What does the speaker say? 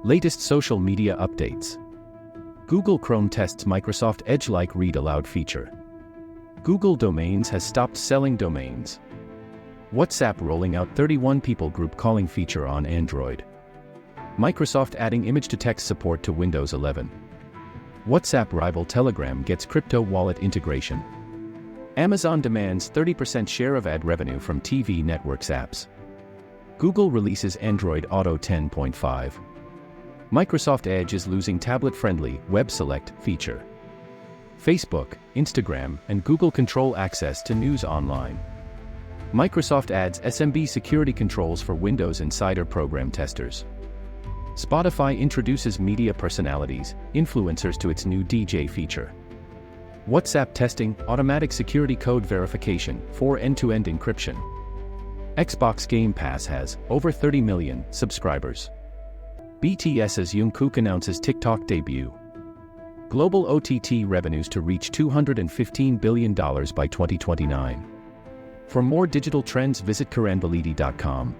Latest social media updates. Google Chrome tests Microsoft Edge-like Read Aloud feature. Google Domains has stopped selling domains. WhatsApp rolling out 31 people group calling feature on Android. Microsoft adding image-to-text support to Windows 11. WhatsApp rival Telegram gets crypto wallet integration. Amazon demands 30% share of ad revenue from TV networks apps. Google releases Android Auto 10.5. Microsoft Edge is losing tablet-friendly Web Select feature. Facebook, Instagram, and Google control access to news online. Microsoft adds SMB security controls for Windows Insider program testers. Spotify introduces media personalities, influencers to its new DJ feature. WhatsApp testing automatic security code verification for end-to-end encryption. Xbox Game Pass has over 30 million subscribers. BTS's Jungkook announces TikTok debut. Global OTT revenues to reach $215 billion by 2029. For more digital trends, visit karanvalidi.com.